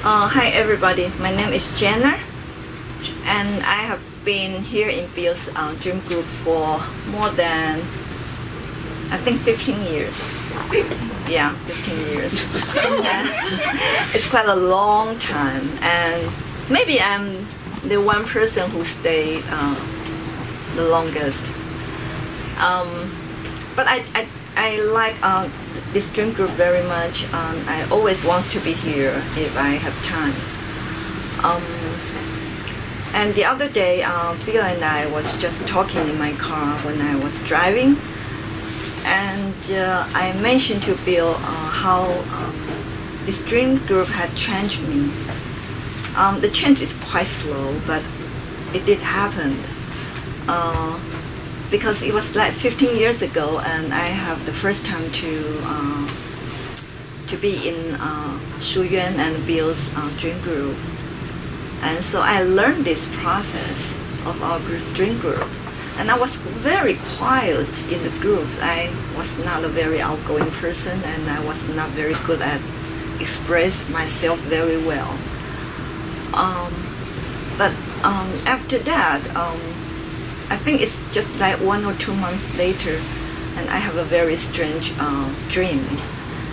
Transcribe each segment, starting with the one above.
Hi everybody, my name is Jenna and I have been here in Bill's dream group for more than I think 15 years. Yeah, 15 years. It's quite a long time and maybe I'm the one person who stayed the longest. But I like this dream group very much. I always want to be here if I have time. And the other day, Bill and I was just talking in my car when I was driving, and I mentioned to Bill how this dream group had changed me. The change is quite slow, but it did happen. Because it was like 15 years ago, and I have the first time to be in Chaoyang and Bill's dream group, and so I learned this process of our dream group. And I was very quiet in the group. I was not a very outgoing person, and I was not very good at express myself very well. But after that. I think it's just like 1 or 2 months later, and I have a very strange dream.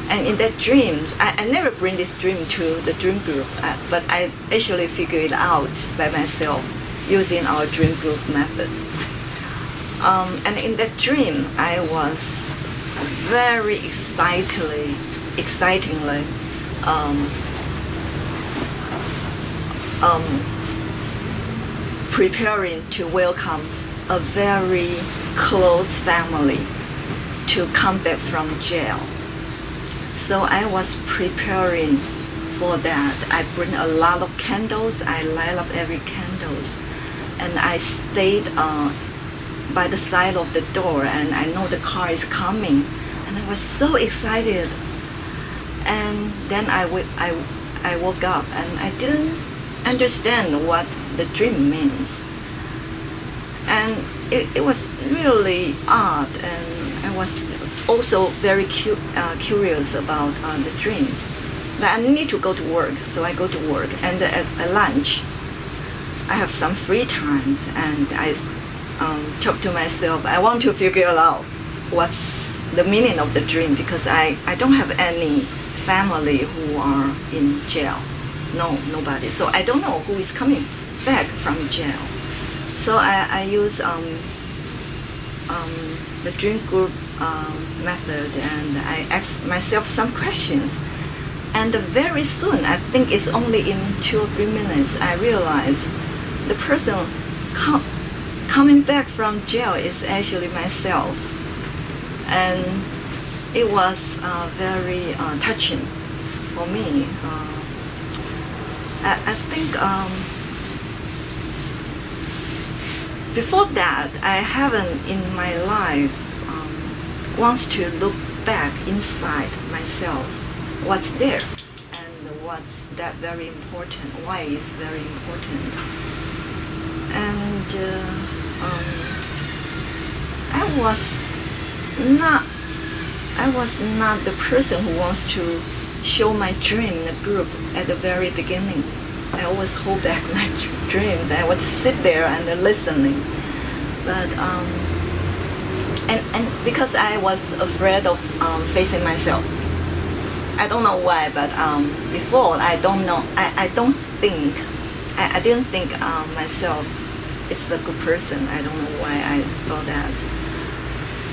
And in that dream, I never bring this dream to the dream group, but I actually figure it out by myself using our dream group method. And in that dream, I was very excitingly preparing to welcome a very close family to come back from jail. So I was preparing for that. I bring a lot of candles. I light up every candles, and I stayed by the side of the door, and I know the car is coming, and I was so excited. And then I woke up, and I didn't understand what the dream means. And it was really odd, and I was also very curious about the dreams. But I need to go to work, so I go to work. And at lunch, I have some free times, and I talk to myself. I want to figure out what's the meaning of the dream, because I don't have any family who are in jail. No, nobody. So I don't know who is coming back from jail. So I use the dream group method, and I ask myself some questions. And very soon, I think it's only in 2 or 3 minutes, I realize the person coming back from jail is actually myself. And it was very touching for me. I think before that, I haven't in my life wants to look back inside myself, what's there, and what's that very important, why it's very important. And I was not the person who wants to show my dream in the group at the very beginning. I always hold back my dreams. I would sit there and listening, but and because I was afraid of facing myself. I don't know why, but before I didn't think myself is a good person. I don't know why I thought that.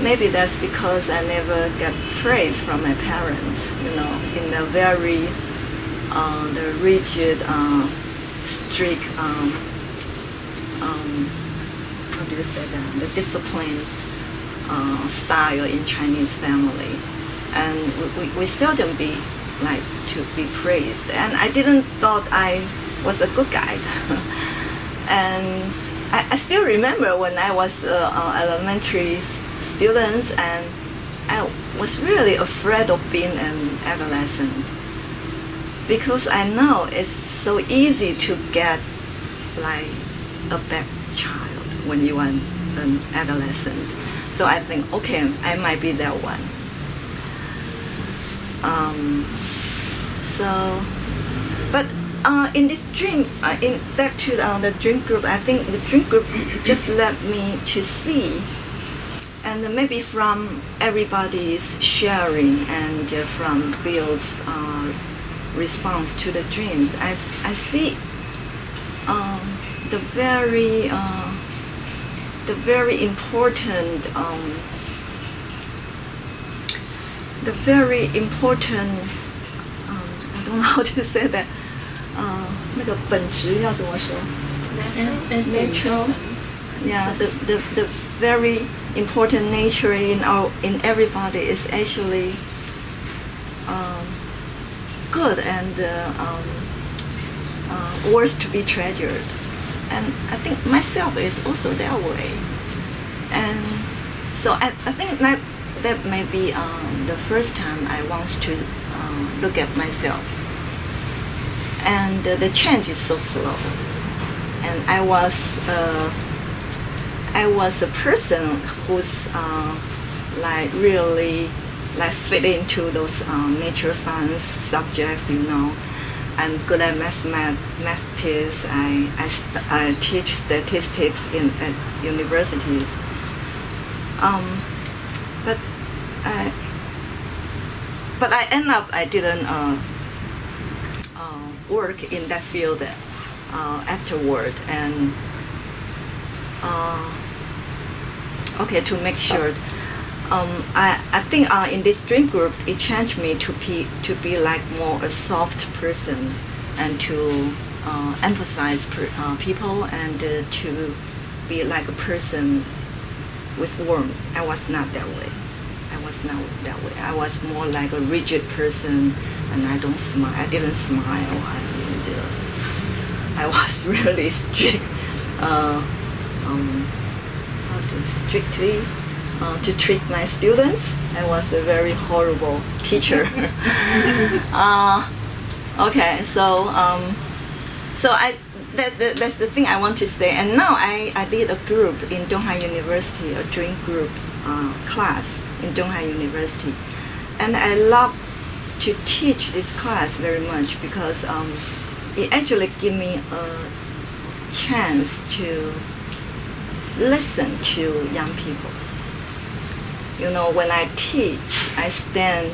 Maybe that's because I never got praise from my parents, in a very the rigid, strict, how do you say that, the disciplined style in Chinese family. And we seldom like to be praised. And I didn't thought I was a good guy. And I still remember when I was elementary students, and I was really afraid of being an adolescent, because I know it's so easy to get like a bad child when you are an adolescent. So I think, okay, I might be that one. But in this dream, back to the dream group, I think the dream group just led me to see, and maybe from everybody's sharing and from Bill's response to the dreams, I see the very important I don't know how to say that. 那个本质要怎么说 ？Natural. Yeah, the very important nature in everybody is actually good and worth to be treasured. And I think myself is also that way. And so I think that may be the first time I want to look at myself. And the change is so slow. And I was a person who's really fit into those nature science subjects. I'm good at mathematics. I teach statistics at universities. But I end up I didn't work in that field afterward, and to make sure, I think in this dream group it changed me to be like more a soft person, and to emphasize people, and to be like a person with warmth. I was not that way. I was more like a rigid person, and I don't smile. I didn't smile, and I was really strict. Strictly to treat my students. I was a very horrible teacher. That's the thing I want to say. And now I did a group in Tunghai University, a dream group class in Tunghai University, and I love to teach this class very much because it actually gives me a chance to listen to young people. When I teach, I stand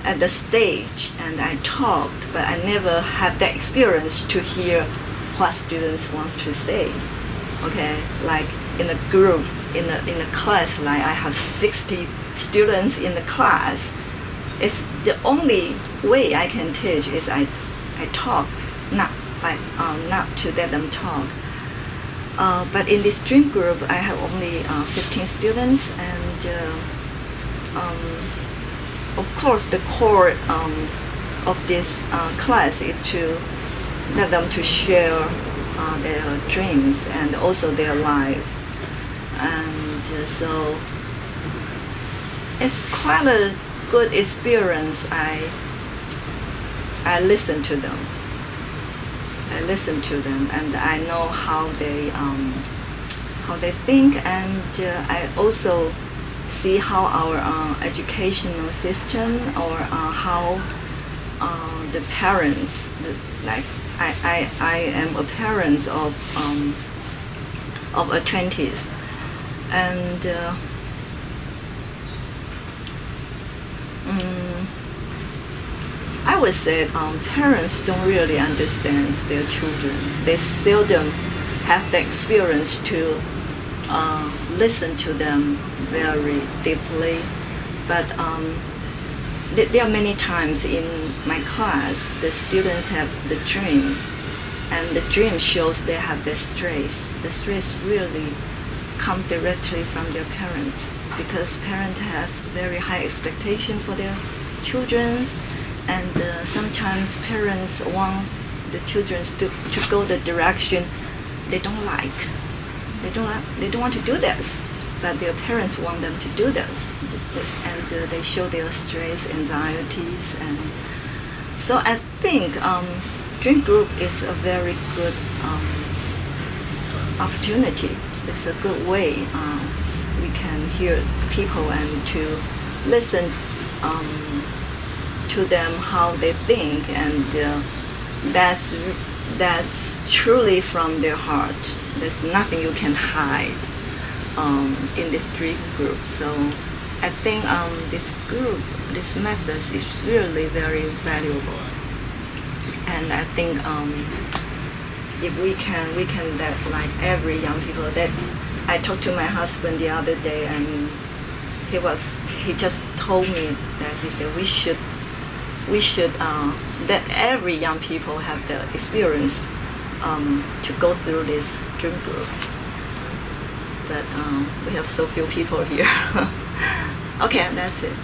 at the stage and I talk, but I never had that experience to hear what students want to say. Okay, like in a group, in a class, like I have 60 students in the class. It's the only way I can teach is I talk, not to let them talk. But in this dream group, I have only 15 students, and of course the core of this class is to let them to share their dreams and also their lives. And so it's quite a good experience. I listen to them. And I know how they think, and I also see how our educational system, or how the parents, like I am a parent of a 20s, and I would say parents don't really understand their children. They seldom have the experience to listen to them very deeply. But there are many times in my class, the students have the dreams, and the dream shows they have the stress. The stress really comes directly from their parents, because parents have very high expectations for their children. And sometimes parents want the children to go the direction they don't like. They don't want to do this, but their parents want them to do this, and they show their stress, anxieties, and so I think dream group is a very good opportunity. It's a good way we can hear people and to listen to them, how they think, and that's truly from their heart. There's nothing you can hide in this dream group. So I think this method is really very valuable. And I think if we can let like every young people that I talked to my husband the other day, and he just told me that he said we should that every young people have the experience to go through this dream group. But we have so few people here. Okay, that's it.